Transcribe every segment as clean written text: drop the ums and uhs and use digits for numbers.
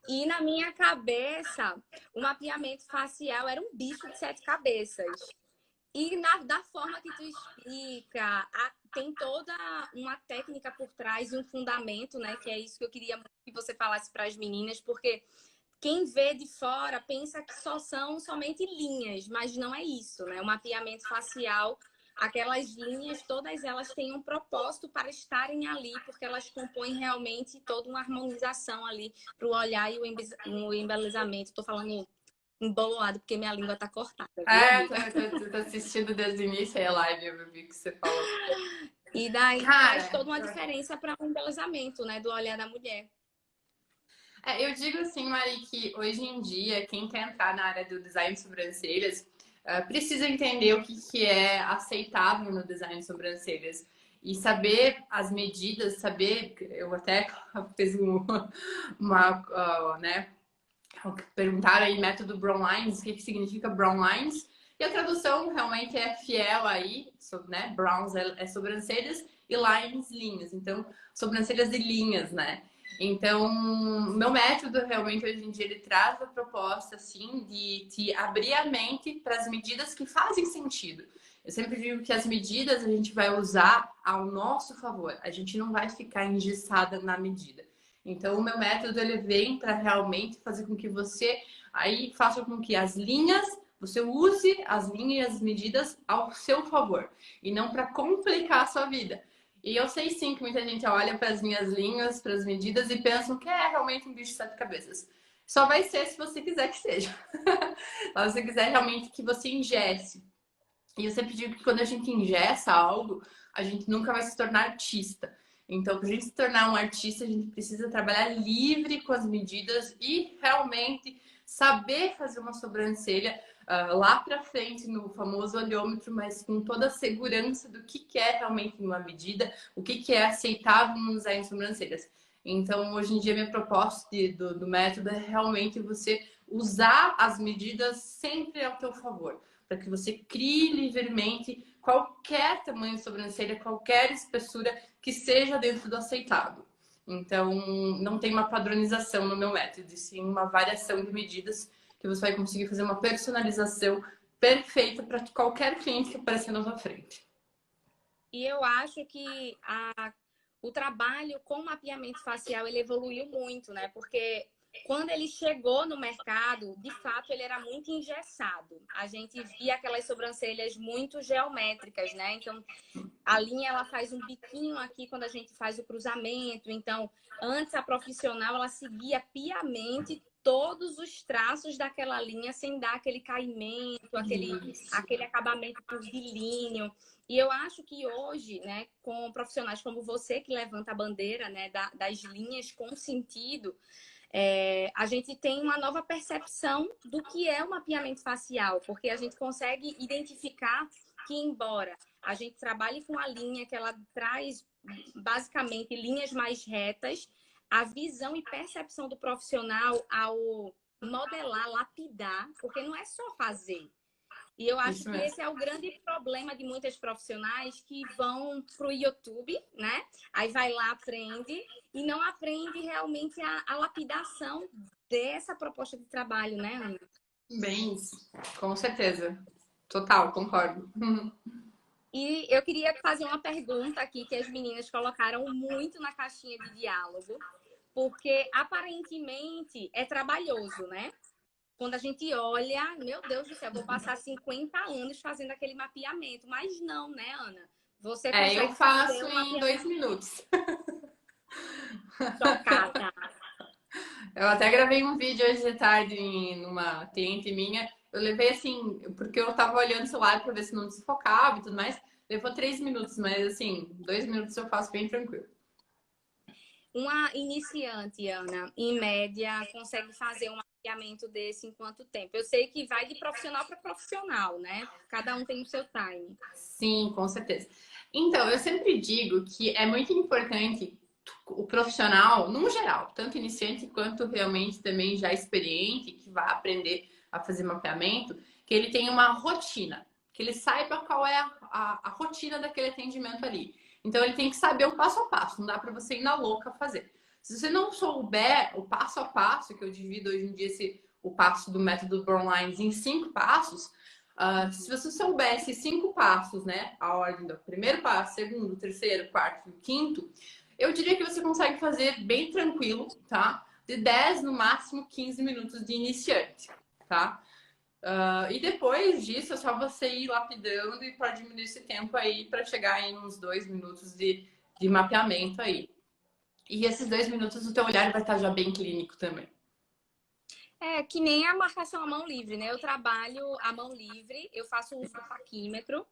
E na minha cabeça, o mapeamento facial era um bicho de sete cabeças. E da forma que tu explica, tem toda uma técnica por trás e um fundamento, né? Que é isso que eu queria muito que você falasse para as meninas, porque quem vê de fora pensa que só são somente linhas, mas não é isso, né? O mapeamento facial, aquelas linhas, todas elas têm um propósito para estarem ali, porque elas compõem realmente toda uma harmonização ali para o olhar e o embelezamento. Estou falando embolado porque minha língua tá cortada, viu, É, amiga? tô assistindo desde o início aí a live, eu vi que você falou. E daí faz Cara, toda uma diferença para o embelezamento, né, do olhar da mulher. eu digo assim, Mari, que hoje em dia, quem quer entrar na área do design de sobrancelhas, precisa entender o que é aceitável no design de sobrancelhas. E saber as medidas, saber. Eu até fiz né? Perguntaram aí método Brown Lines, o que significa Brown Lines. E a tradução realmente é fiel aí, né? Browns é sobrancelhas e lines, linhas. Então, sobrancelhas e linhas, né? Então, meu método realmente hoje em dia ele traz a proposta assim de te abrir a mente para as medidas que fazem sentido. Eu sempre digo que as medidas a gente vai usar ao nosso favor. A gente não vai ficar engessada na medida. Então, o meu método ele vem para realmente fazer com que você aí faça com que as linhas, você use as linhas e as medidas ao seu favor e não para complicar a sua vida. E eu sei sim que muita gente olha para as minhas linhas, para as medidas e pensa que é realmente um bicho de sete cabeças. Só vai ser se você quiser que seja. Se você quiser realmente que você ingesse. E eu sempre digo que quando a gente ingessa algo, a gente nunca vai se tornar artista. Então, para a gente se tornar um artista, a gente precisa trabalhar livre com as medidas e realmente saber fazer uma sobrancelha lá para frente no famoso olhômetro, mas com toda a segurança do que é realmente uma medida, o que é aceitável no design de sobrancelhas. Então, hoje em dia, minha proposta do método é realmente você usar as medidas sempre ao teu favor para que você crie livremente qualquer tamanho de sobrancelha, qualquer espessura que seja dentro do aceitável. Então, não tem uma padronização no meu método, e sim uma variação de medidas que você vai conseguir fazer uma personalização perfeita para qualquer cliente que aparecer na sua frente. E eu acho que o trabalho com mapeamento facial ele evoluiu muito, né? Porque quando ele chegou no mercado, de fato, ele era muito engessado. A gente via aquelas sobrancelhas muito geométricas, né? Então, a linha ela faz um biquinho aqui quando a gente faz o cruzamento. Então, antes a profissional ela seguia piamente todos os traços daquela linha sem dar aquele caimento, aquele acabamento curvilíneo. E eu acho que hoje, né, com profissionais como você que levanta a bandeira, né, das linhas com sentido, a gente tem uma nova percepção do que é o mapeamento facial, porque a gente consegue identificar que, embora a gente trabalhe com a linha que ela traz basicamente linhas mais retas, a visão e percepção do profissional ao modelar, lapidar, porque não é só fazer. E eu acho Isso que mesmo. esse é o grande problema de muitas profissionais que vão para o YouTube, né? Aí vai lá, aprende, e não aprende realmente a lapidação dessa proposta de trabalho, né, Ana? Bem isso, com certeza. Total, concordo. E eu queria fazer uma pergunta aqui que as meninas colocaram muito na caixinha de diálogo, porque aparentemente é trabalhoso, né? Quando a gente olha, meu Deus do céu, vou passar 50 anos fazendo aquele mapeamento. Mas não, né, Ana? Você Eu consegue fazer faço um em mapeamento 2 minutos. chocada. Eu até gravei um vídeo hoje de tarde numa cliente minha. Eu levei assim, porque eu tava olhando o celular pra ver se não desfocava e tudo mais. Levou 3 minutos, mas assim, 2 minutos eu faço bem tranquilo. Uma iniciante, Ana, em média, consegue fazer um mapeamento desse em quanto tempo? Eu sei que vai de profissional para profissional, né? Cada um tem o seu time. Sim, com certeza. Então, eu sempre digo que é muito importante o profissional, no geral, tanto iniciante quanto realmente também já experiente, que vai aprender a fazer mapeamento, que ele tenha uma rotina, que ele saiba qual é a rotina daquele atendimento ali. Então, ele tem que saber o passo a passo, não dá para você ir na louca fazer. Se você não souber o passo a passo, que eu divido hoje em dia o passo do método Brown Lines em 5 passos, se você soubesse 5 passos, né? A ordem do primeiro passo, segundo, terceiro, quarto e quinto, eu diria que você consegue fazer bem tranquilo, tá? De 10, no máximo 15 minutos de iniciante, tá? E depois disso é só você ir lapidando e para diminuir esse tempo aí para chegar em uns 2 minutos de mapeamento aí. E esses 2 minutos o teu olhar vai estar já bem clínico também. É que nem a marcação à mão livre, né? Eu trabalho à mão livre, eu faço uso do paquímetro,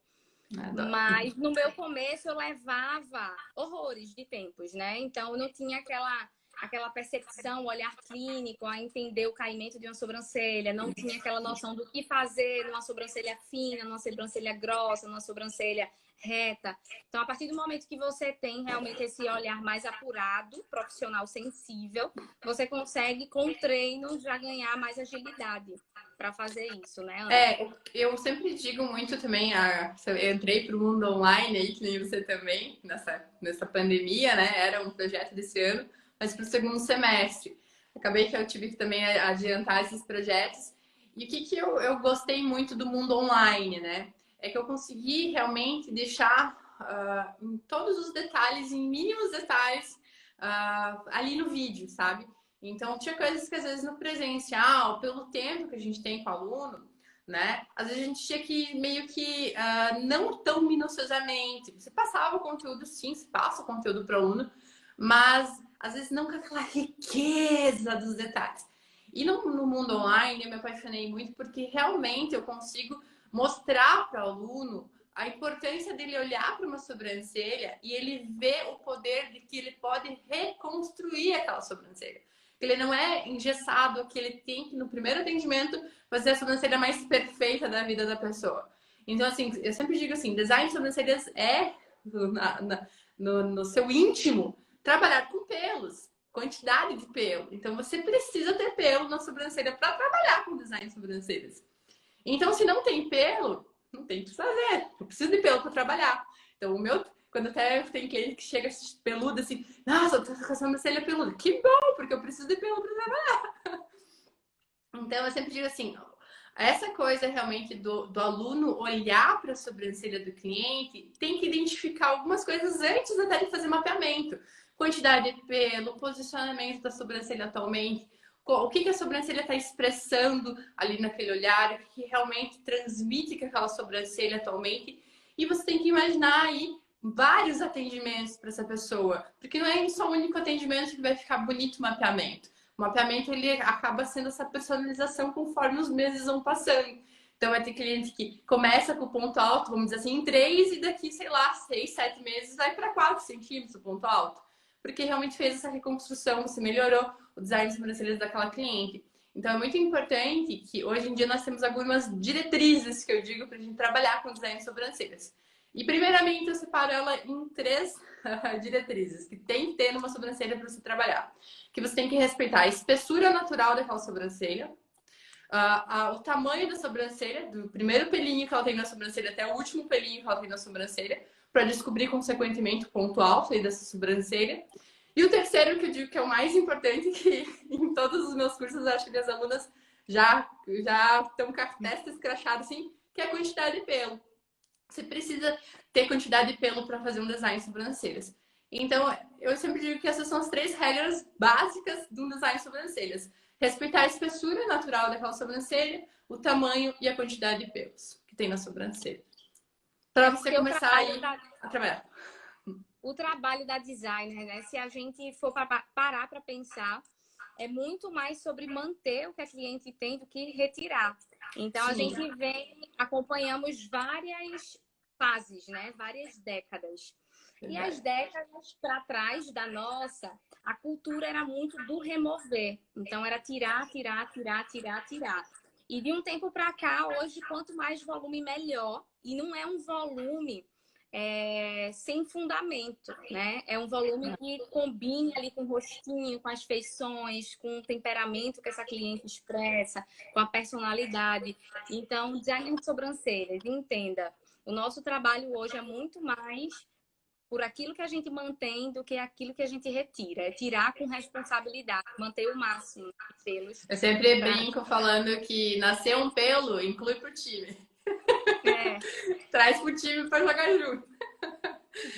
mas no meu começo eu levava horrores de tempos, né? Então eu não tinha aquela percepção, o olhar clínico, a entender o caimento de uma sobrancelha, não tinha aquela noção do que fazer numa sobrancelha fina, numa sobrancelha grossa, numa sobrancelha reta. Então, a partir do momento que você tem realmente esse olhar mais apurado, profissional sensível, você consegue, com treino, já ganhar mais agilidade para fazer isso, né, Ana? Eu sempre digo muito também, eu entrei para o mundo online aí, que nem você também, nessa pandemia, né? Era um projeto desse ano, mas para o segundo semestre. Acabei que eu tive que também adiantar esses projetos. E o que eu gostei muito do mundo online, né? É que eu consegui realmente deixar em todos os detalhes, em mínimos detalhes, ali no vídeo, sabe? Então, tinha coisas que às vezes no presencial, pelo tempo que a gente tem com o aluno, né? Às vezes a gente tinha que meio que não tão minuciosamente. Você passava o conteúdo, sim, você passa o conteúdo para o aluno, mas às vezes não com aquela riqueza dos detalhes. E no mundo online eu me apaixonei muito porque realmente eu consigo mostrar para o aluno a importância dele olhar para uma sobrancelha e ele ver o poder de que ele pode reconstruir aquela sobrancelha. Que ele não é engessado, que ele tem que, no primeiro atendimento, fazer a sobrancelha mais perfeita da vida da pessoa. Então, assim, eu sempre digo assim, design de sobrancelhas é, no seu íntimo, trabalhar com pelos, quantidade de pelo. Então, você precisa ter pelo na sobrancelha para trabalhar com design de sobrancelhas. Então, se não tem pelo, não tem o que fazer. Eu preciso de pelo para trabalhar. Então, quando até tem cliente que chega peludo assim, nossa, eu tô com a sobrancelha peluda. Que bom, porque eu preciso de pelo para trabalhar. Então, eu sempre digo assim, essa coisa realmente do aluno olhar para a sobrancelha do cliente, tem que identificar algumas coisas antes até de fazer mapeamento. Quantidade de pelo, posicionamento da sobrancelha atualmente, o que a sobrancelha está expressando ali naquele olhar, o que realmente transmite com aquela sobrancelha atualmente. E você tem que imaginar aí vários atendimentos para essa pessoa, porque não é só o único atendimento que vai ficar bonito o mapeamento. O mapeamento ele acaba sendo essa personalização conforme os meses vão passando. Então vai ter cliente que começa com o ponto alto, vamos dizer assim, em 3 e daqui, sei lá, 6, 7 meses vai para 4 centímetros o ponto alto. Porque realmente fez essa reconstrução, você melhorou o design de sobrancelhas daquela cliente. Então é muito importante que hoje em dia nós temos algumas diretrizes que eu digo para a gente trabalhar com design de sobrancelhas. E primeiramente eu separo ela em 3 diretrizes que tem que ter numa sobrancelha para você trabalhar. Que você tem que respeitar a espessura natural daquela sobrancelha, o tamanho da sobrancelha, do primeiro pelinho que ela tem na sobrancelha até o último pelinho que ela tem na sobrancelha, para descobrir consequentemente o ponto alto aí dessa sobrancelha. E o terceiro, que eu digo que é o mais importante, que em todos os meus cursos acho que minhas alunas já estão com a testa escrachada assim, que é a quantidade de pelo. Você precisa ter quantidade de pelo para fazer um design de sobrancelhas. Então, eu sempre digo que essas são as 3 regras básicas de um design de sobrancelhas. Respeitar a espessura natural daquela sobrancelha, o tamanho e a quantidade de pelos que tem na sobrancelha. Para você começar a trabalhar. O trabalho da designer, né? Se a gente for parar para pensar, é muito mais sobre manter o que a cliente tem do que retirar. Então, a gente acompanhamos várias fases, né? Várias décadas. E as décadas para trás da nossa, a cultura era muito do remover. Então, era tirar, tirar, tirar, tirar, tirar. E de um tempo para cá, hoje, quanto mais volume, melhor. E não é um volume sem fundamento, né? É um volume que combine ali com o rostinho, com as feições, com o temperamento que essa cliente expressa, com a personalidade. Então, design de sobrancelhas, entenda. O nosso trabalho hoje é muito mais por aquilo que a gente mantém do que aquilo que a gente retira. É tirar com responsabilidade, manter o máximo de pelos. Eu sempre brinco falando que nascer um pelo inclui pro time. É. Traz pro time para jogar junto.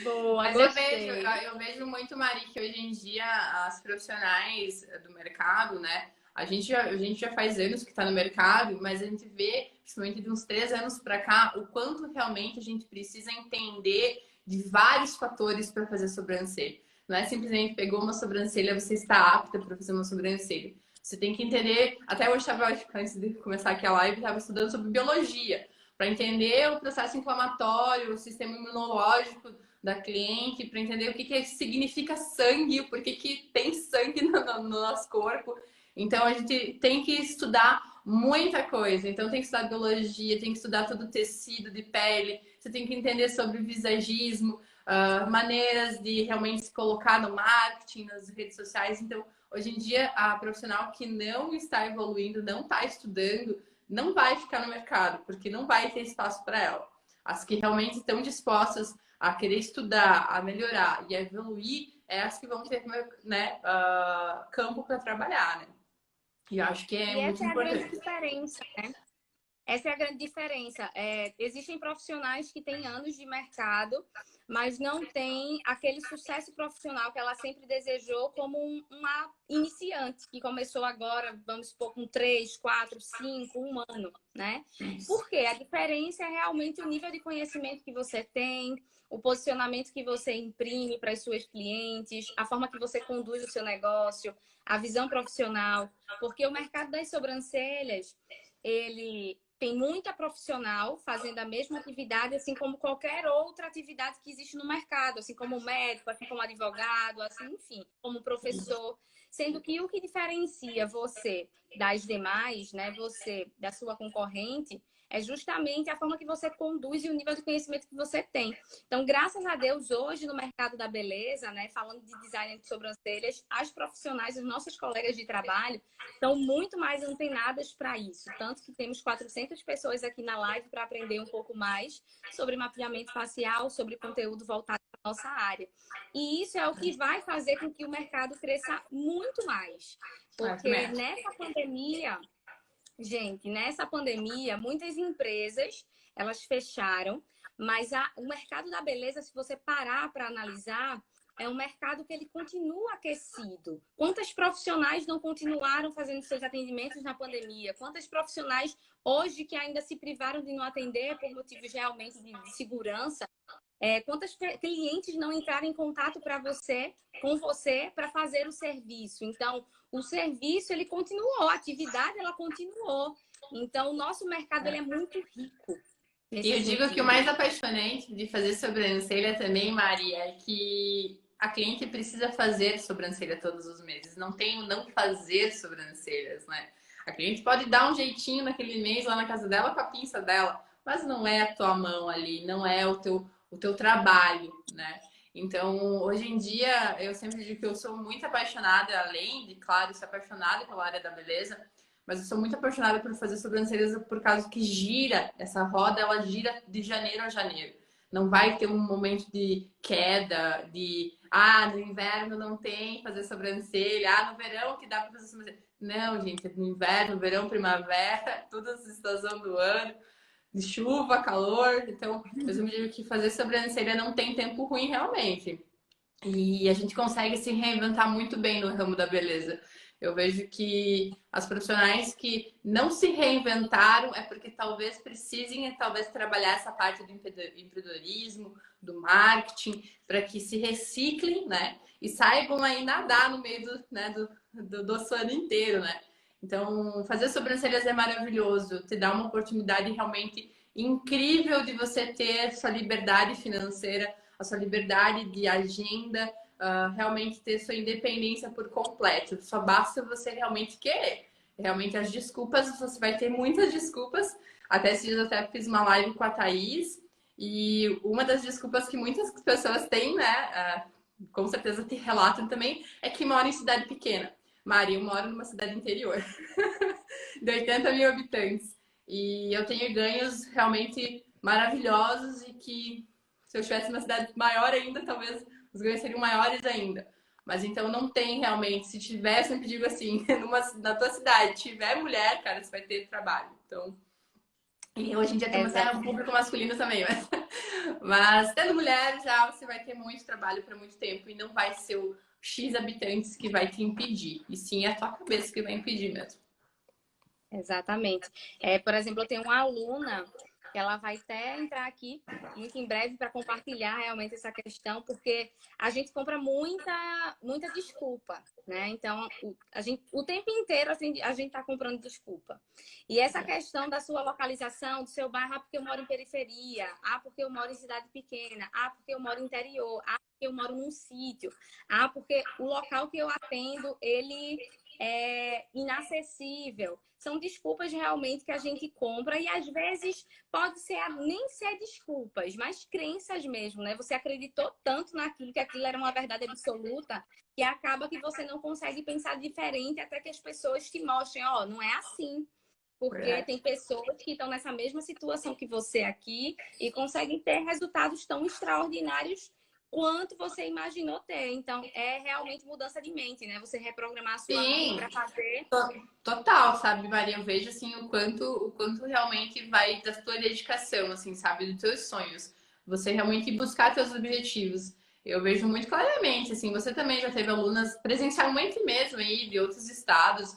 Boa, Mas gostei. eu vejo muito, Mari, que hoje em dia as profissionais do mercado, né? A gente já faz anos que está no mercado, mas a gente vê, principalmente de uns 3 anos para cá, o quanto realmente a gente precisa entender de vários fatores para fazer sobrancelha. Não é simplesmente pegou uma sobrancelha, você está apta para fazer uma sobrancelha. Você tem que entender. Até hoje, antes de começar aqui a live, estava estudando sobre biologia, para entender o processo inflamatório, o sistema imunológico da cliente, para entender o que significa sangue, por que tem sangue no nosso corpo. Então, a gente tem que estudar muita coisa. Então, tem que estudar biologia, tem que estudar todo o tecido de pele, você tem que entender sobre visagismo, maneiras de realmente se colocar no marketing, nas redes sociais. Então, hoje em dia, a profissional que não está evoluindo, não está estudando, não vai ficar no mercado, porque não vai ter espaço para ela. As que realmente estão dispostas a querer estudar, a melhorar e a evoluir, é as que vão ter, né, campo para trabalhar, né? E eu acho que é E muito essa é a grande importante. diferença, né? Essa é a grande diferença. Existem profissionais que têm anos de mercado, mas não têm aquele sucesso profissional que ela sempre desejou como uma iniciante, que começou agora, vamos supor, com 3, 4, 5, 1 ano, né? Por quê? A diferença é realmente o nível de conhecimento que você tem, o posicionamento que você imprime para as suas clientes, a forma que você conduz o seu negócio, a visão profissional. Porque o mercado das sobrancelhas, ele tem muita profissional fazendo a mesma atividade, assim como qualquer outra atividade que existe no mercado, assim como médico, assim como advogado, assim, enfim, como professor. Sendo que o que diferencia você das demais, né, você da sua concorrente, é justamente a forma que você conduz e o nível de conhecimento que você tem. Então, graças a Deus, hoje no mercado da beleza, né, falando de design de sobrancelhas, as profissionais, as nossas colegas de trabalho, estão muito mais antenadas para isso. Tanto que temos 400 pessoas aqui na live para aprender um pouco mais sobre mapeamento facial, sobre conteúdo voltado para a nossa área. E isso é o que vai fazer com que o mercado cresça muito mais. Porque nessa pandemia, gente, nessa pandemia, muitas empresas, elas fecharam, mas o mercado da beleza, se você parar para analisar, é um mercado que ele continua aquecido. Quantas profissionais não continuaram fazendo seus atendimentos na pandemia? Quantas profissionais hoje que ainda se privaram de não atender por motivos realmente de segurança? Quantas clientes não entraram em contato com você para fazer o serviço? Então, o serviço ele continuou, a atividade ela continuou. Então, o nosso mercado ele é muito rico. E eu digo que o mais apaixonante de fazer sobrancelha também, Maria, é que a cliente precisa fazer sobrancelha todos os meses. Não tem o não fazer sobrancelhas, né? A cliente pode dar um jeitinho naquele mês lá na casa dela com a pinça dela, mas não é a tua mão ali, não é o teu trabalho, né? Então, hoje em dia, eu sempre digo que eu sou muito apaixonada, além de, claro, ser apaixonada pela área da beleza, mas eu sou muito apaixonada por fazer sobrancelhas por causa que gira, essa roda, ela gira de janeiro a janeiro. Não vai ter um momento de queda, no inverno não tem fazer sobrancelha, no verão que dá para fazer sobrancelha. Não, gente, no inverno, verão, primavera, toda a estação do ano, de chuva, calor. Então, eu me digo que fazer sobrancelha não tem tempo ruim realmente. E a gente consegue se reinventar muito bem no ramo da beleza. Eu vejo que as profissionais que não se reinventaram é porque talvez precisem talvez trabalhar essa parte do empreendedorismo, do marketing, para que se reciclem, né? E saibam aí nadar no meio do oceano inteiro, né? Então, fazer sobrancelhas é maravilhoso, te dá uma oportunidade realmente incrível de você ter sua liberdade financeira, a sua liberdade de agenda, realmente ter sua independência por completo. Só basta você realmente querer. Realmente as desculpas, você vai ter muitas desculpas. Até esses dias eu até fiz uma live com a Thaís e uma das desculpas que muitas pessoas têm, né, com certeza te relatam também, é que mora em cidade pequena. Mari, eu moro numa cidade interior de 80 mil habitantes e eu tenho ganhos realmente maravilhosos e que Se eu estivesse numa cidade maior ainda, talvez os ganhos seriam maiores ainda. Mas então não tem realmente. Se tiver, eu sempre digo assim, na tua cidade, tiver mulher, cara, você vai ter trabalho. Então, e hoje em dia temos um público masculino também, mas tendo mulher já você vai ter muito trabalho para muito tempo e não vai ser o X habitantes que vai te impedir. E sim é a tua cabeça que vai impedir mesmo. Exatamente. Por exemplo, eu tenho uma aluna que ela vai até entrar aqui muito em breve para compartilhar realmente essa questão, porque a gente compra muita desculpa, né? Então, o tempo inteiro a gente está comprando desculpa. E essa questão da sua localização, do seu bairro, porque eu moro em periferia, porque eu moro em cidade pequena, porque eu moro no interior, porque eu moro num sítio, porque o local que eu atendo, ele é inacessível. São desculpas realmente que a gente compra e às vezes pode nem ser desculpas, mas crenças mesmo, né? Você acreditou tanto naquilo que aquilo era uma verdade absoluta que acaba que você não consegue pensar diferente até que as pessoas te mostrem, não é assim. Porque tem pessoas que estão nessa mesma situação que você aqui e conseguem ter resultados tão extraordinários quanto você imaginou ter. Então, é realmente mudança de mente, né? Você reprogramar a sua mente para fazer. Total, sabe, Maria? Eu vejo assim o quanto realmente vai da tua dedicação, assim, sabe, dos teus sonhos. Você realmente buscar teus objetivos. Eu vejo muito claramente, assim, você também já teve alunas presencialmente mesmo aí de outros estados,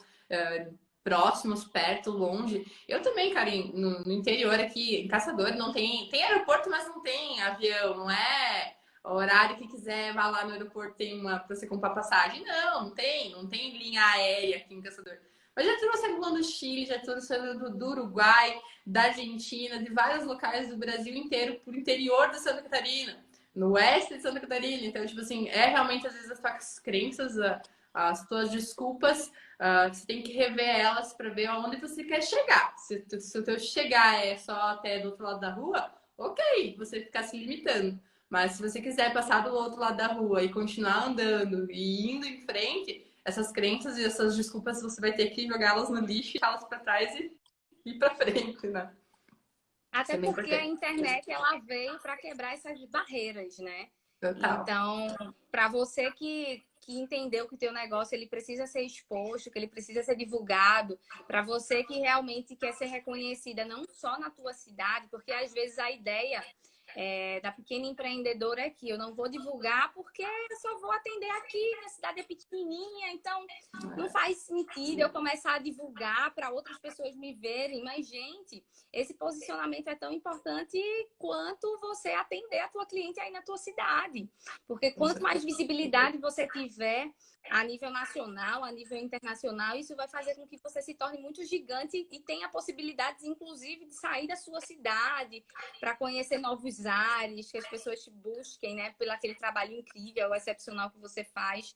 próximos, perto, longe. Eu também, cara, no interior aqui, em Caçador, não tem aeroporto, mas não tem avião, não é o horário que quiser, vá lá no aeroporto, tem uma pra você comprar passagem. Não tem linha aérea aqui em Caçador. Mas já trouxe aluno do Chile, já trouxe aluno do Uruguai, da Argentina, de vários locais do Brasil inteiro, pro interior de Santa Catarina, no oeste de Santa Catarina. Então, tipo assim, realmente às vezes as tuas crenças, as tuas desculpas, você tem que rever elas para ver aonde você quer chegar. Se o teu chegar é só até do outro lado da rua, ok, você ficar se limitando. Mas se você quiser passar do outro lado da rua e continuar andando e indo em frente, essas crenças e essas desculpas você vai ter que jogá-las no lixo, deixá-las para trás e ir para frente, né? Até porque a internet ela veio para quebrar essas barreiras, né? Total. Então, para você que entendeu que o teu negócio ele precisa ser exposto, que ele precisa ser divulgado, para você que realmente quer ser reconhecida não só na tua cidade, porque às vezes a ideia da pequena empreendedora é que eu não vou divulgar porque eu só vou atender aqui, minha cidade é pequenininha, então não faz sentido eu começar a divulgar para outras pessoas me verem. Mas, gente, esse posicionamento é tão importante quanto você atender a tua cliente aí na tua cidade. Porque quanto mais visibilidade você tiver a nível nacional, a nível internacional, isso vai fazer com que você se torne muito gigante e tenha possibilidades, inclusive, de sair da sua cidade para conhecer novos ares, que as pessoas te busquem, né? Pelo aquele trabalho incrível, excepcional que você faz.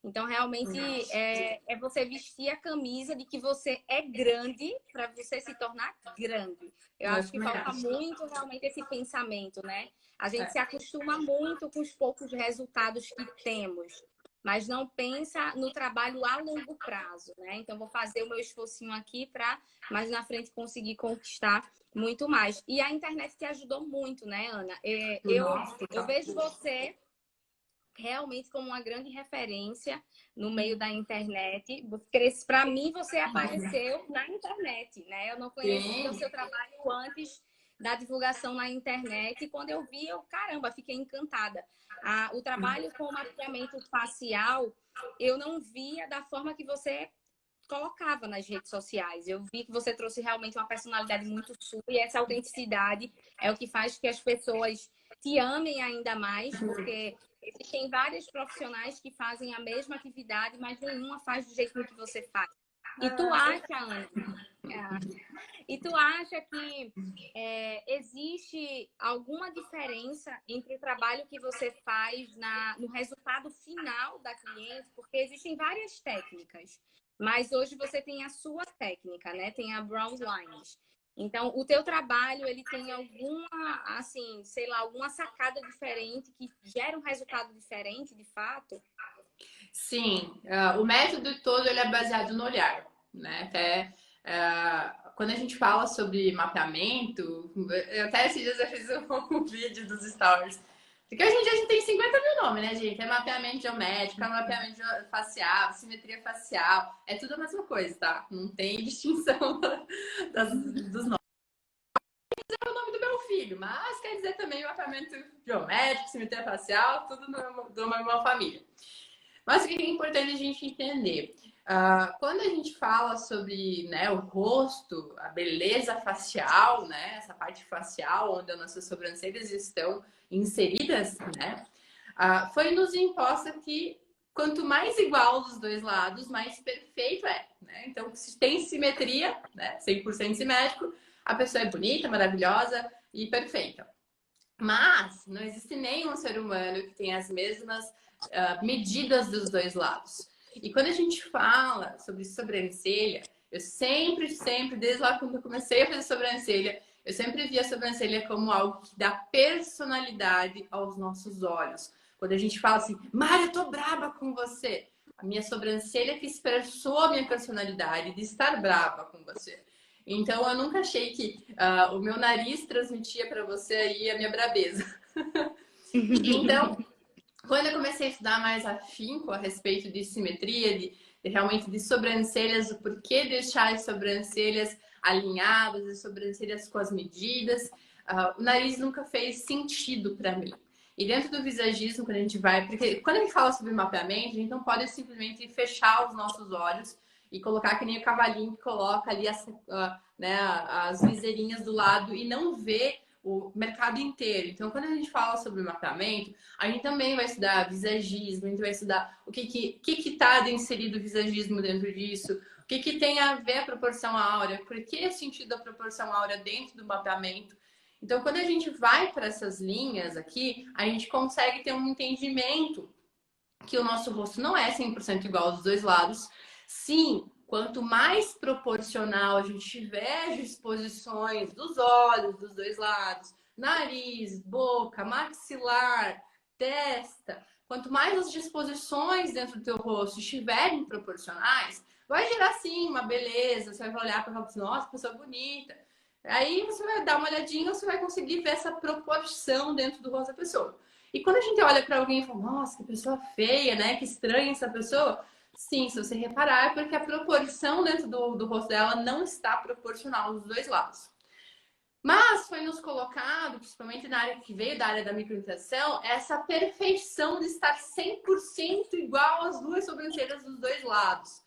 Então, realmente, é você vestir a camisa de que você é grande para você se tornar grande. Eu acho que falta muito, realmente, esse pensamento, né? A gente se acostuma muito com os poucos resultados que temos, mas não pensa no trabalho a longo prazo, né? Então, vou fazer o meu esforcinho aqui para, mais na frente, conseguir conquistar muito mais. E a internet te ajudou muito, né, Ana? Eu vejo você realmente como uma grande referência no meio da internet. Para mim, você apareceu na internet, né? Eu não conhecia o seu trabalho antes da divulgação na internet e quando eu vi, caramba, fiquei encantada. O trabalho com mapeamento facial, eu não via da forma que você colocava nas redes sociais. Eu vi que você trouxe realmente uma personalidade muito sua e essa autenticidade é o que faz que as pessoas te amem ainda mais, porque existem vários profissionais que fazem a mesma atividade, mas nenhuma faz do jeito que você faz. E tu acha, Ana, e tu acha que existe alguma diferença entre o trabalho que você faz no resultado final da cliente? Porque existem várias técnicas, mas hoje você tem a sua técnica, né? Tem a Brown Lines. Então, o teu trabalho, ele tem alguma, assim, sei lá, alguma sacada diferente que gera um resultado diferente, de fato? Sim, o método todo ele é baseado no olhar, né? Até Quando a gente fala sobre mapeamento, até esses dias eu fiz um vídeo dos stories. Porque hoje em dia a gente tem 50 mil nomes, né, gente? É mapeamento geométrico, é mapeamento facial, simetria facial. É tudo a mesma coisa, tá? Não tem distinção dos nomes. É o nome do meu filho, mas quer dizer também mapeamento geométrico, simetria facial, tudo de uma mesma família. Mas o que é importante a gente entender? Quando a gente fala sobre, né, o rosto, a beleza facial, né, essa parte facial onde as nossas sobrancelhas estão inseridas, né, foi nos imposta que quanto mais igual dos dois lados, mais perfeito é, né? Então, se tem simetria, né, 100% simétrico, a pessoa é bonita, maravilhosa e perfeita. Mas não existe nenhum ser humano que tenha as mesmas medidas dos dois lados. E quando a gente fala sobre sobrancelha, eu sempre, desde lá quando eu comecei a fazer sobrancelha, eu sempre vi a sobrancelha como algo que dá personalidade aos nossos olhos. Quando a gente fala assim, Mari, eu tô braba com você. A minha sobrancelha que expressou a minha personalidade de estar brava com você. Então, eu nunca achei que o meu nariz transmitia para você aí a minha brabeza. Então, quando eu comecei a estudar mais afinco a respeito de simetria, realmente de sobrancelhas, o porquê deixar as sobrancelhas alinhadas, as sobrancelhas com as medidas, o nariz nunca fez sentido para mim. E dentro do visagismo, quando a gente vai... Porque quando a gente fala sobre mapeamento, a gente não pode simplesmente fechar os nossos olhos e colocar que nem o cavalinho que coloca ali né, as viseirinhas do lado e não ver o mercado inteiro. Então, quando a gente fala sobre mapeamento, a gente também vai estudar visagismo, a gente vai estudar o que está inserido o visagismo dentro disso, o que tem a ver a proporção áurea, por que o sentido da proporção áurea dentro do mapeamento. Então, quando a gente vai para essas linhas aqui, a gente consegue ter um entendimento que o nosso rosto não é 100% igual aos dois lados. Sim, quanto mais proporcional a gente tiver as disposições dos olhos dos dois lados, nariz, boca, maxilar, testa, quanto mais as disposições dentro do teu rosto estiverem proporcionais, vai gerar sim uma beleza, você vai olhar para o rosto, nossa, pessoa bonita. Aí você vai dar uma olhadinha, você vai conseguir ver essa proporção dentro do rosto da pessoa. E quando a gente olha para alguém e fala, nossa, que pessoa feia, né? Que estranha essa pessoa. Sim, se você reparar, é porque a proporção dentro do rosto dela não está proporcional dos dois lados. Mas foi nos colocado, principalmente na área que veio da área da microimpressão, essa perfeição de estar 100% igual às duas sobrancelhas dos dois lados.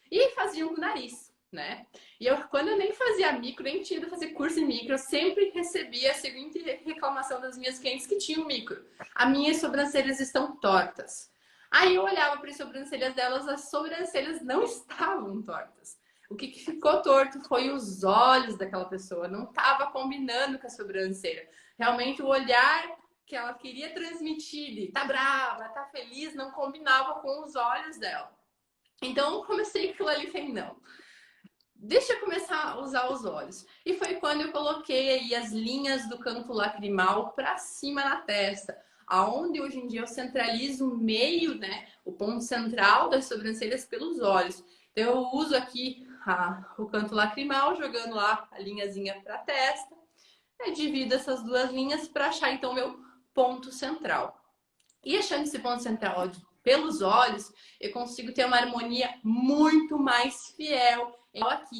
E faziam com o nariz, né? E quando eu nem fazia micro, nem tinha de fazer curso em micro, eu sempre recebia a seguinte reclamação das minhas clientes que tinham micro. As minhas sobrancelhas estão tortas. Aí eu olhava para as sobrancelhas delas, as sobrancelhas não estavam tortas. O que ficou torto foi os olhos daquela pessoa, não estava combinando com a sobrancelha. Realmente o olhar que ela queria transmitir, de tá brava, tá feliz, não combinava com os olhos dela. Então eu comecei com aquilo ali e falei, não, deixa eu começar a usar os olhos. E foi quando eu coloquei aí as linhas do canto lacrimal para cima na testa, aonde hoje em dia eu centralizo o meio, né, o ponto central das sobrancelhas pelos olhos. Então eu uso aqui o canto lacrimal, jogando lá a linhazinha para a testa, e divido essas duas linhas para achar então meu ponto central. E achando esse ponto central pelos olhos, eu consigo ter uma harmonia muito mais fiel aqui.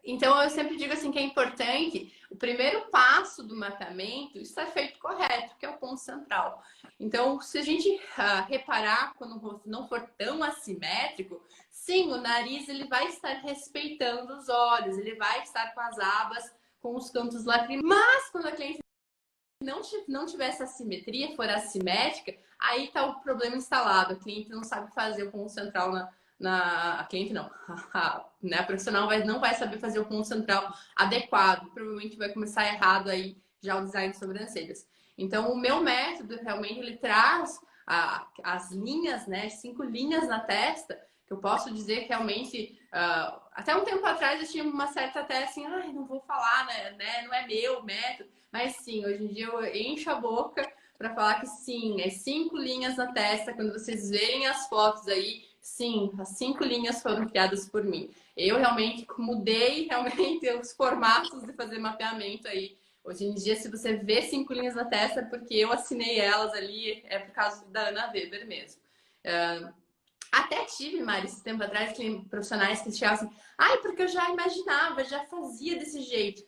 Então eu sempre digo assim que é importante o primeiro passo do mapeamento estar feito correto, que é o ponto central. Então, se a gente reparar quando o rosto não for tão assimétrico, sim, o nariz ele vai estar respeitando os olhos, ele vai estar com as abas, com os cantos lacrimais. Mas quando a cliente não tiver essa simetria, for assimétrica, aí tá o problema instalado. A cliente não sabe fazer o ponto central a cliente não, né? A profissional não vai saber fazer o ponto central adequado. Provavelmente vai começar errado aí já o design de sobrancelhas. Então, o meu método realmente ele traz as linhas, né? 5 linhas na testa, que eu posso dizer que realmente até um tempo atrás eu tinha uma certa até assim, ai, não vou falar, né? Não é meu método. Mas sim, hoje em dia eu encho a boca para falar que sim, é 5 linhas na testa. Quando vocês verem as fotos aí, sim, as 5 linhas foram criadas por mim. Eu realmente mudei realmente os formatos de fazer mapeamento aí. Hoje em dia, se você vê 5 linhas na testa, é porque eu assinei elas ali, é por causa da Ana Weber mesmo. Até tive, Mari, esse tempo atrás, profissionais que chegavam assim, ai, porque eu já imaginava, já fazia desse jeito.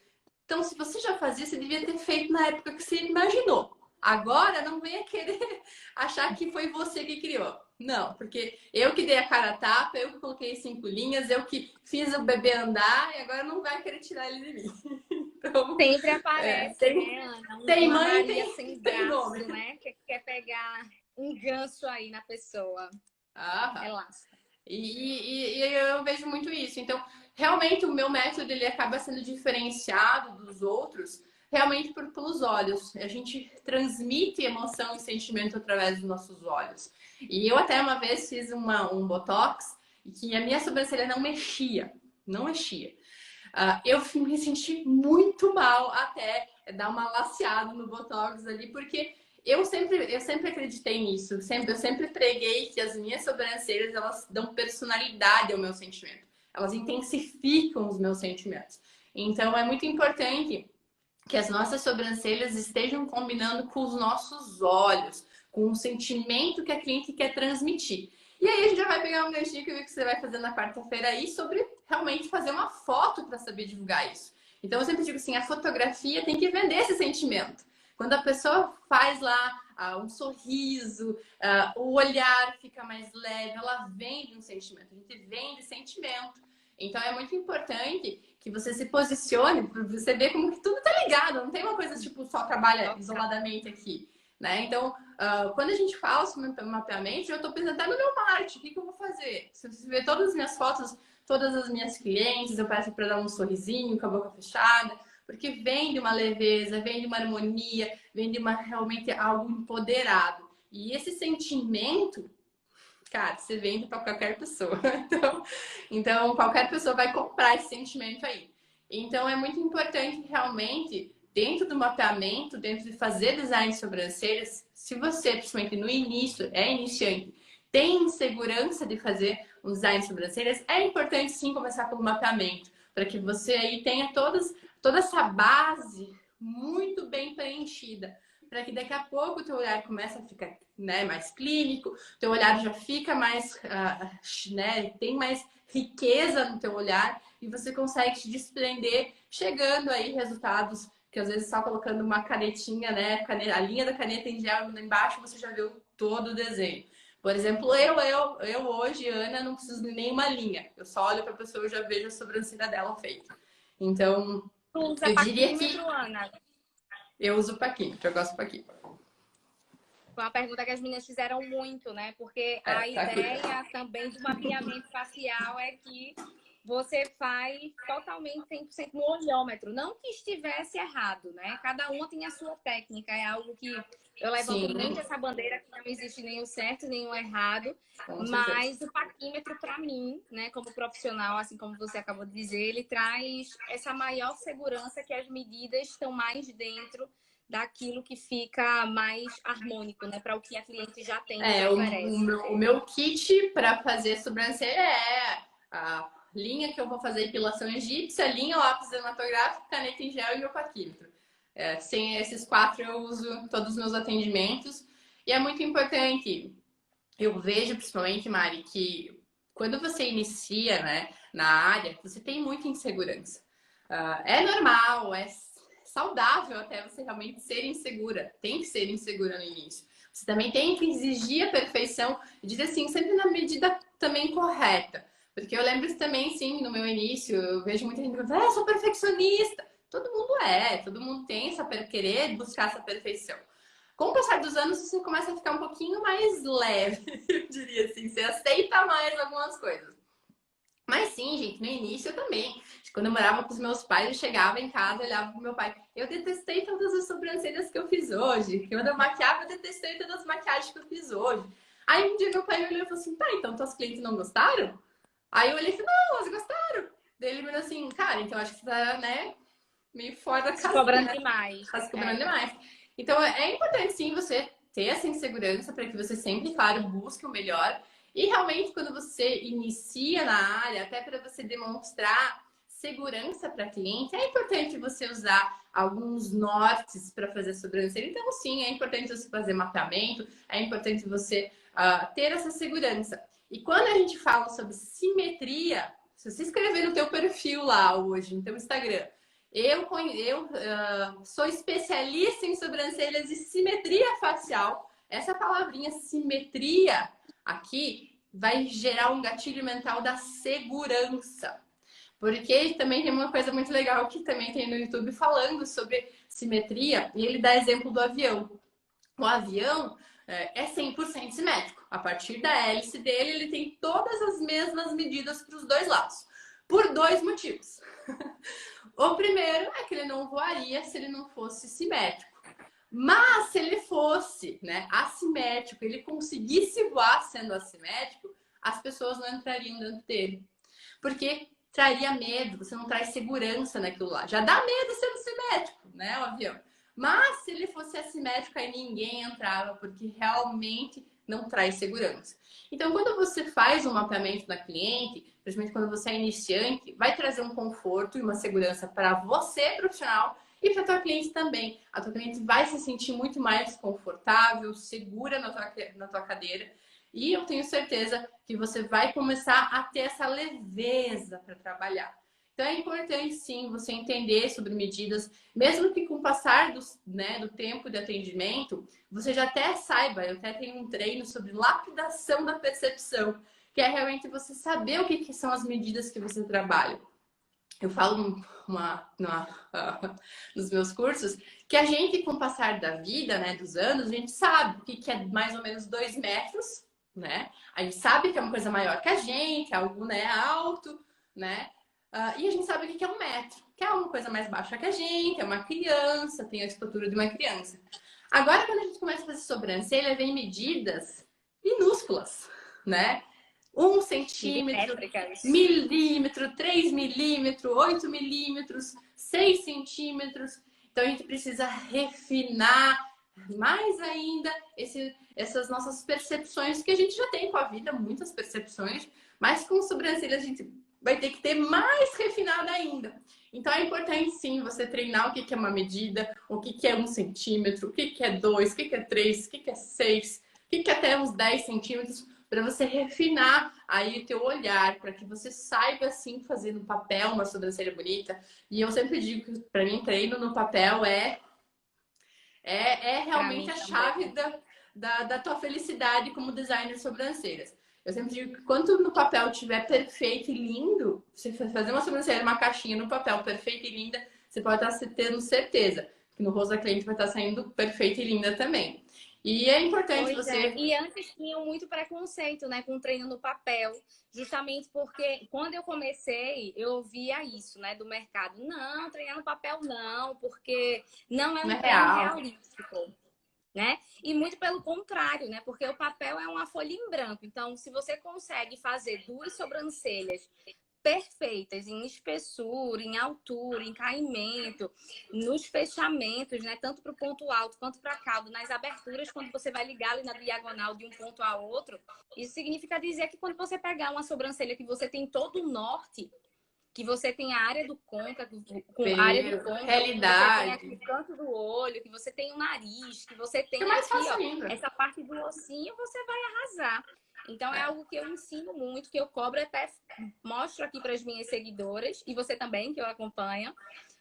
Então, se você já fazia, você devia ter feito na época que você imaginou. Agora, não venha querer achar que foi você que criou. Não, porque eu que dei a cara a tapa, eu que coloquei 5 linhas, eu que fiz o bebê andar e agora não vai querer tirar ele de mim. Então, Sempre aparece, né, Ana? tem Uma mãe, Maria sem tem braço, nome. né? Que quer pegar um gancho aí na pessoa. Ah, Relaxa. e eu vejo muito isso. Então, realmente o meu método ele acaba sendo diferenciado dos outros, realmente pelos olhos. A gente transmite emoção e sentimento através dos nossos olhos. E eu até uma vez fiz um botox e que a minha sobrancelha não mexia, não mexia. Eu me senti muito mal até dar uma laceada no botox ali, porque eu sempre acreditei nisso. Eu sempre preguei que as minhas sobrancelhas elas dão personalidade ao meu sentimento. Elas intensificam os meus sentimentos. Então é muito importante que as nossas sobrancelhas estejam combinando com os nossos olhos, com o sentimento que a cliente quer transmitir. E aí a gente já vai pegar um ganchinho que você vai fazer na quarta-feira aí sobre realmente fazer uma foto para saber divulgar isso. Então eu sempre digo assim, a fotografia tem que vender esse sentimento. Quando a pessoa faz lá um sorriso, o olhar fica mais leve, ela vende um sentimento. A gente vende sentimento. Então é muito importante que você se posicione para você ver como que tudo tá ligado. Não tem uma coisa tipo só trabalha isoladamente aqui, né? Então, quando a gente faz o mapeamento, eu estou pensando até no meu marketing. O que eu vou fazer? Se você ver todas as minhas fotos, todas as minhas clientes, eu peço para dar um sorrisinho com a boca fechada, porque vem de uma leveza, vem de uma harmonia, vem de uma realmente algo empoderado. E esse sentimento cara, você vende para qualquer pessoa. Então, qualquer pessoa vai comprar esse sentimento aí. Então, é muito importante realmente, dentro do mapeamento, dentro de fazer design de sobrancelhas, se você, principalmente no início, é iniciante, tem insegurança de fazer um design de sobrancelhas, é importante sim começar pelo mapeamento, para que você aí tenha toda essa base muito bem preenchida para que daqui a pouco o teu olhar começa a ficar mais clínico, teu olhar já fica mais, tem mais riqueza no teu olhar e você consegue te desprender, chegando aí resultados que às vezes só colocando uma canetinha, né, a linha da caneta em gel embaixo, você já viu todo o desenho. Por exemplo, eu hoje, Ana, não preciso de nenhuma linha. Eu só olho para a pessoa e já vejo a sobrancelha dela feita. Então, Tu usa eu diria que paquímetro, Ana? eu uso paquímetro, eu gosto do paquímetro. Foi uma pergunta que as meninas fizeram muito, né? Porque a Tá ideia também do mapeamento facial é que você faz totalmente 100% no olhômetro. Não que estivesse errado, né? Cada uma tem a sua técnica. É algo que eu levanto Sim, muito essa bandeira que não existe nenhum certo, nenhum errado. com certeza. Mas o paquímetro, para mim, né, como profissional, assim como você acabou de dizer, ele traz essa maior segurança que as medidas estão mais dentro daquilo que fica mais harmônico, né? Para o que a cliente já tem e já oferece. O meu kit para fazer sobrancelha é a linha que eu vou fazer epilação egípcia, linha, lápis dermatográfico, caneta em gel e meu paquímetro. Sem esses 4 eu uso todos os meus atendimentos. E é muito importante, eu vejo principalmente, Mari, que quando você inicia, né, na área, você tem muita insegurança. É normal, é saudável até você realmente ser insegura. Tem que ser insegura no início. Você também tem que exigir a perfeição e dizer assim, sempre na medida também correta. Porque eu lembro isso também, sim, no meu início, eu vejo muita gente falando, eu sou perfeccionista. Todo mundo tem querer buscar essa perfeição. Com o passar dos anos, você começa a ficar um pouquinho mais leve, eu diria assim, você aceita mais algumas coisas. Mas sim, gente, no início eu também. Quando eu morava com os meus pais, eu chegava em casa, olhava pro meu pai. Eu detestei todas as sobrancelhas que eu fiz hoje. Quando eu maquiava, eu detestei todas as maquiagens que eu fiz hoje. Aí um dia meu pai me olhou e falou assim, tá, então tuas clientes não gostaram? Aí eu olhei e falei, não, elas gostaram. Daí ele me falou assim, cara, então acho que você tá, né, meio fora da Se casinha, cobrando né? demais. Tá se cobrando demais. Então, é importante, sim, você ter essa insegurança para que você sempre, claro, busque o melhor. E realmente, quando você inicia na área, até para você demonstrar segurança para cliente, é importante você usar alguns nortes para fazer a sobrancelha. Então, sim, é importante você fazer mapeamento, é importante você ter essa segurança. E quando a gente fala sobre simetria, se você escrever no teu perfil lá hoje, no teu Instagram, eu sou especialista em sobrancelhas e simetria facial. Essa palavrinha simetria aqui vai gerar um gatilho mental da segurança. Porque também tem uma coisa muito legal que também tem no YouTube falando sobre simetria, e ele dá exemplo do avião. O avião é 100% simétrico. A partir da hélice dele, ele tem todas as mesmas medidas para os dois lados. Por dois motivos. O primeiro é que ele não voaria se ele não fosse simétrico. Mas se ele fosse, né, assimétrico, ele conseguisse voar sendo assimétrico, as pessoas não entrariam dentro dele. Porque traria medo, você não traz segurança naquilo lá. Já dá medo sendo simétrico, né, o avião. Mas se ele fosse assimétrico, aí ninguém entrava, porque realmente não traz segurança. Então, quando você faz um mapeamento da cliente, principalmente quando você é iniciante, vai trazer um conforto e uma segurança para você, profissional, e para a tua cliente também. A tua cliente vai se sentir muito mais confortável, segura na tua cadeira. E eu tenho certeza que você vai começar a ter essa leveza para trabalhar. Então é importante sim você entender sobre medidas, mesmo que com o passar do tempo de atendimento, você já até saiba, eu até tenho um treino sobre lapidação da percepção, que é realmente você saber o que são as medidas que você trabalha. Eu falo nos meus cursos que a gente, com o passar da vida, né, dos anos, a gente sabe o que é mais ou menos 2 metros, né? A gente sabe que é uma coisa maior que a gente, algo, né, alto, né? E a gente sabe o que é 1 metro, que é uma coisa mais baixa que a gente, é uma criança, tem a estatura de uma criança. Agora, quando a gente começa a fazer sobrancelha, vem medidas minúsculas, né? 1 centímetro, milímetro, 3 milímetros, 8 milímetros, 6 centímetros. Então, a gente precisa refinar mais ainda essas nossas percepções, que a gente já tem com a vida, muitas percepções, mas com sobrancelha a gente vai ter que ter mais refinada ainda. Então, é importante, sim, você treinar o que é uma medida, o que é 1 centímetro, o que é 2, o que é 3, o que é 6, o que é até uns 10 centímetros, para você refinar aí o teu olhar, para que você saiba, assim, fazer no papel uma sobrancelha bonita. E eu sempre digo que, para mim, treino no papel é realmente a chave da tua felicidade como designer de sobrancelhas. Eu sempre digo que quanto no papel estiver perfeito e lindo, você fazer uma sobrancelha, uma caixinha no papel perfeita e linda, você pode estar tendo certeza que no rosto da cliente vai estar saindo perfeita e linda também. E é importante você... E antes tinham muito preconceito, né, com treino no papel, justamente porque quando eu comecei, eu ouvia isso, né, do mercado. Não, treinar no papel não, porque não é um treino realístico, né? E muito pelo contrário, né, porque o papel é uma folha em branco. Então, se você consegue fazer 2 sobrancelhas perfeitas em espessura, em altura, em caimento, nos fechamentos, né? Tanto para o ponto alto quanto para cauda, nas aberturas, quando você vai ligar ali na diagonal de um ponto a outro. Isso significa dizer que quando você pegar uma sobrancelha que você tem todo o norte, que você tem a área do côncavo, realidade, que você tem aqui o canto do olho, que você tem o nariz, que você tem aqui, ó, essa parte do ossinho, você vai arrasar. Então, é algo que eu ensino muito, que eu cobro até, mostro aqui para as minhas seguidoras, e você também, que eu acompanho,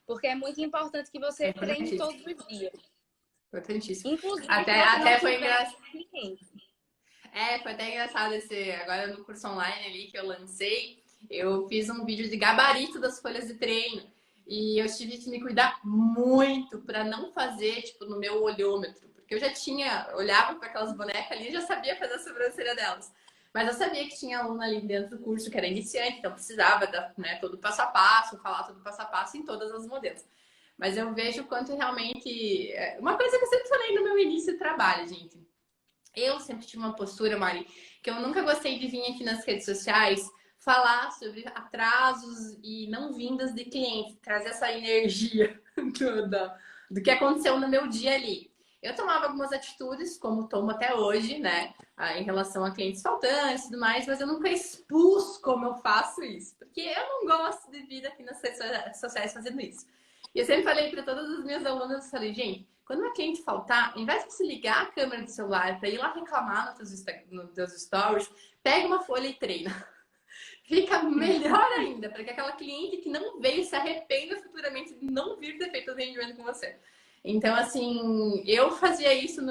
porque é muito importante que você treine todos os dias. Importantíssimo. Inclusive, até foi engraçado. Foi até engraçado agora no curso online ali que eu lancei, eu fiz um vídeo de gabarito das folhas de treino. E eu tive que me cuidar muito para não fazer, tipo, no meu olhômetro. Porque eu já olhava para aquelas bonecas ali e já sabia fazer a sobrancelha delas. Mas eu sabia que tinha aluna ali dentro do curso que era iniciante, então precisava dar, né, todo o passo a passo, falar todo o passo a passo em todas as modelos. Mas eu vejo o quanto realmente... Uma coisa que eu sempre falei no meu início de trabalho, gente. Eu sempre tive uma postura, Mari, que eu nunca gostei de vir aqui nas redes sociais falar sobre atrasos e não vindas de clientes, trazer essa energia. do, do, do que aconteceu no meu dia ali. Eu tomava algumas atitudes, como tomo até hoje, né? Em relação a clientes faltantes e tudo mais, mas eu nunca expus como eu faço isso. Porque eu não gosto de vir aqui nas redes sociais fazendo isso. E eu sempre falei para todas as minhas alunas, eu falei, gente, quando uma cliente faltar, ao invés de você ligar a câmera do celular para ir lá reclamar nos teus stories, pega uma folha e treina. Fica melhor ainda, para que aquela cliente que não veio se arrependa futuramente de não vir ter feito atendimento com você. Então, assim, eu fazia isso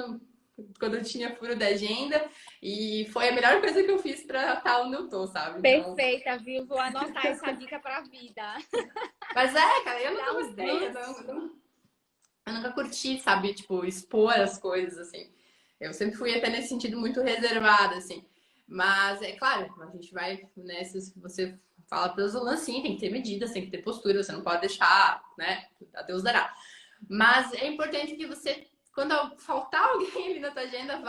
quando eu tinha furo da agenda e foi a melhor coisa que eu fiz para estar onde eu tô, sabe? Então... Perfeita, viu? Vou anotar essa dica pra vida. Mas cara, eu nunca gostei, eu nunca curti, sabe? Tipo, expor as coisas, assim. Eu sempre fui até nesse sentido muito reservada, assim. Mas, é claro, a gente vai, né? Se você fala para os alunos, sim, tem que ter medidas, tem que ter postura, você não pode deixar, né? A Deus dará. Mas é importante que você, quando faltar alguém ali na tua agenda,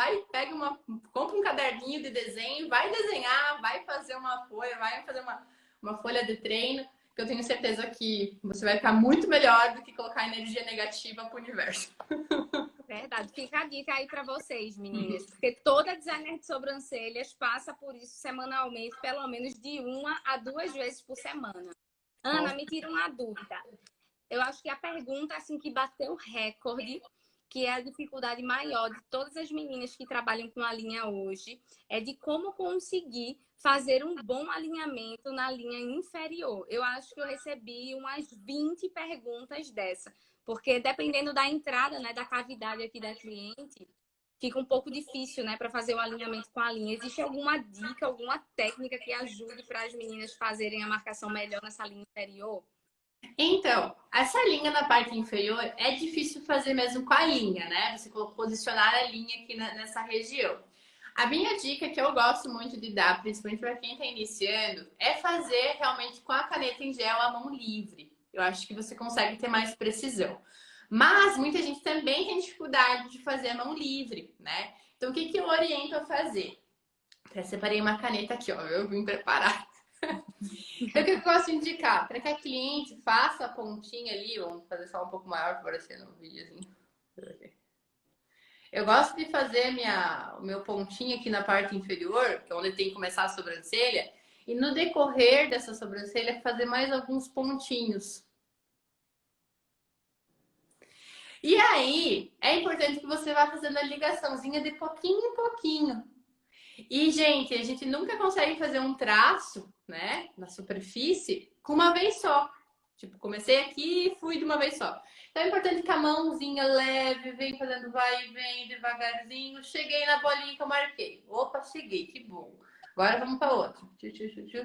compra um caderninho de desenho, vai desenhar, vai fazer uma folha, vai fazer uma folha de treino, que eu tenho certeza que você vai ficar muito melhor do que colocar energia negativa para o universo. Verdade. Fica a dica aí para vocês, meninas. Porque toda designer de sobrancelhas passa por isso semanalmente, pelo menos de 1 a 2 vezes por semana. Ana, me tira uma dúvida. Eu acho que a pergunta assim que bateu recorde, que é a dificuldade maior de todas as meninas que trabalham com a linha hoje, é de como conseguir fazer um bom alinhamento na linha inferior. Eu acho que eu recebi umas 20 perguntas dessa, porque dependendo da entrada, né, da cavidade aqui da cliente, fica um pouco difícil, né, para fazer o alinhamento com a linha. Existe alguma dica, alguma técnica que ajude para as meninas fazerem a marcação melhor nessa linha inferior? Então, essa linha na parte inferior é difícil fazer mesmo com a linha, né? Você posicionar a linha aqui nessa região. A minha dica que eu gosto muito de dar, principalmente para quem está iniciando, é fazer realmente com a caneta em gel a mão livre. Eu acho que você consegue ter mais precisão. Mas muita gente também tem dificuldade de fazer a mão livre, né? Então, o que eu oriento a fazer? Eu separei uma caneta aqui, ó. Eu vim preparar. Então, o que eu gosto de indicar? Para que a cliente faça a pontinha ali, vamos fazer só um pouco maior para aparecer no videozinho. Eu gosto de fazer o meu pontinho aqui na parte inferior, que é onde tem que começar a sobrancelha, e no decorrer dessa sobrancelha fazer mais alguns pontinhos. E aí, é importante que você vá fazendo a ligaçãozinha de pouquinho em pouquinho. E, gente, a gente nunca consegue fazer um traço, né, na superfície com uma vez só. Tipo, comecei aqui e fui de uma vez só. Então é importante que a mãozinha leve, vem fazendo vai e vem devagarzinho. Cheguei na bolinha que eu marquei. Opa, cheguei, que bom. Agora vamos para outra.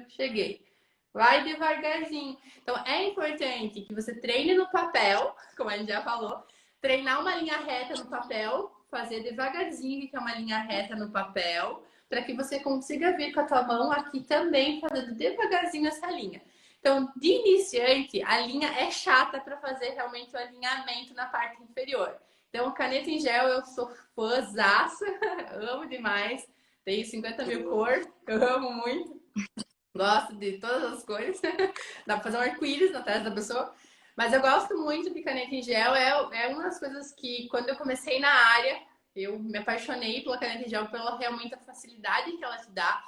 Cheguei. Vai devagarzinho. Então é importante que você treine no papel, como a gente já falou, treinar uma linha reta no papel, fazer devagarzinho, que é uma linha reta no papel, para que você consiga vir com a tua mão aqui também, fazendo devagarzinho essa linha. Então, de iniciante, a linha é chata para fazer realmente o alinhamento na parte inferior. Então, caneta em gel, eu sou fãzaça, amo demais. Tenho 50 mil cores, eu amo muito. Gosto de todas as cores. Dá para fazer um arco-íris na testa da pessoa. Mas eu gosto muito de caneta em gel. É uma das coisas que, quando eu comecei na área, eu me apaixonei pela caneta em gel, pela realmente a facilidade que ela te dá,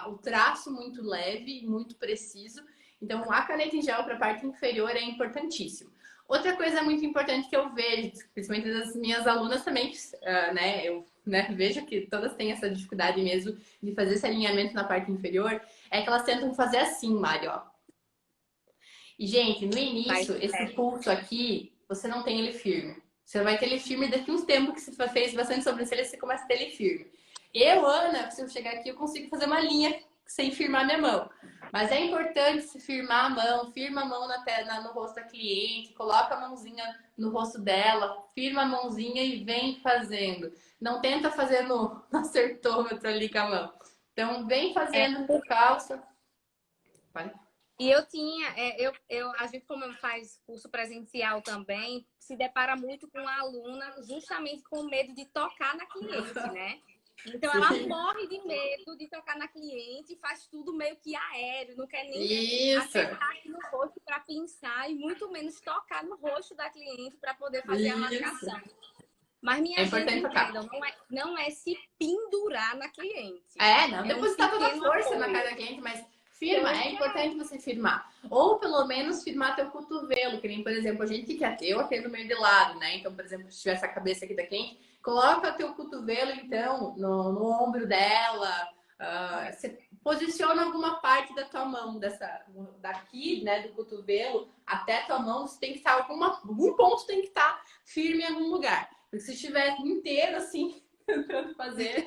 o traço muito leve, muito preciso. Então, a caneta em gel para a parte inferior é importantíssimo. Outra coisa muito importante que eu vejo, principalmente das minhas alunas também, né? Eu vejo que todas têm essa dificuldade mesmo de fazer esse alinhamento na parte inferior, é que elas tentam fazer assim, Mari, ó. E, gente, no início, esse pulso aqui, você não tem ele firme. Você vai ter ele firme daqui a uns tempos que você fez bastante sobrancelha, você começa a ter ele firme. Eu, Ana, se eu chegar aqui, eu consigo fazer uma linha sem firmar minha mão. Mas é importante se firmar a mão, firma a mão no rosto da cliente, coloca a mãozinha no rosto dela, firma a mãozinha e vem fazendo. Não tenta fazer no acertômetro ali com a mão. Então, vem fazendo por calça. Vai. E eu tinha, a gente como faz curso presencial também, se depara muito com a aluna justamente com medo de tocar na cliente, né? Então, ela morre de medo de tocar na cliente, faz tudo meio que aéreo, não quer nem Isso, acertar aqui no rosto para pinçar e muito menos tocar no rosto da cliente para poder fazer a isso. marcação. Mas, É minha gente, importante tocar. entendam, não é se pendurar na cliente. Não É um depositar toda a pequeno força na apoio. cara da cliente, mas firma, é importante você firmar. Ou pelo menos firmar teu cotovelo, que nem, por exemplo, a gente que eu atendo meio de lado, né? Então, por exemplo, se tiver essa cabeça aqui da cliente, coloca teu cotovelo, então, no ombro dela, você posiciona alguma parte da tua mão, daqui, né, do cotovelo até tua mão, você tem que estar, algum ponto tem que estar firme em algum lugar. Porque se estiver inteiro assim, tentando fazer,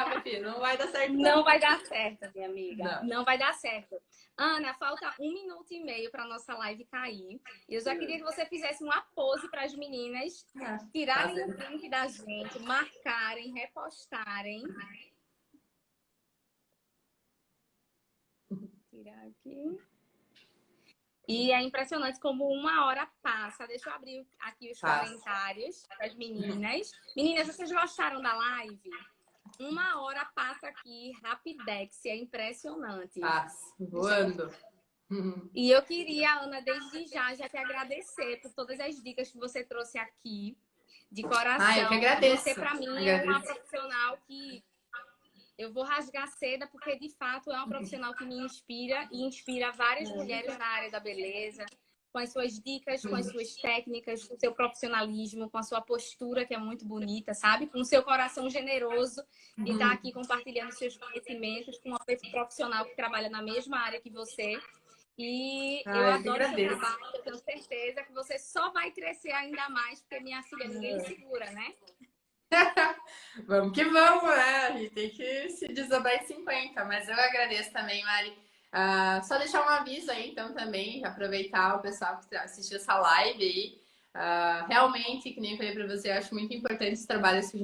meu filho, não vai dar certo. Não vai dar certo, minha amiga. Não. Não vai dar certo. Ana, falta 1 minuto e meio para nossa live cair. E eu já queria que você fizesse uma pose para as meninas tirarem o print da gente, marcarem, repostarem. Vou tirar aqui. E é impressionante como 1 hora passa. Deixa eu abrir aqui os comentários das meninas. Meninas, vocês gostaram da live? 1 hora passa aqui, rapidex, é impressionante. Passa, voando. E eu queria, Ana, desde já te agradecer por todas as dicas que você trouxe aqui, de coração. Eu que agradeço. Você, para mim, é uma profissional que eu vou rasgar seda, porque, de fato, é uma profissional que me inspira e inspira várias mulheres na área da beleza, com as suas dicas, com as suas técnicas, com o seu profissionalismo, com a sua postura, que é muito bonita, sabe? Com o seu coração generoso e estar aqui compartilhando seus conhecimentos com uma profissional que trabalha na mesma área que você. E eu adoro seu trabalho, eu tenho certeza que você só vai crescer ainda mais, porque minha filha ninguém segura, né? Vamos que vamos, né? A gente tem que se desabar em 50, mas eu agradeço também, Mari. Só deixar um aviso aí, então, também, aproveitar o pessoal que assistiu essa live aí. Realmente, que nem eu falei para você, eu acho muito importante os trabalhos que a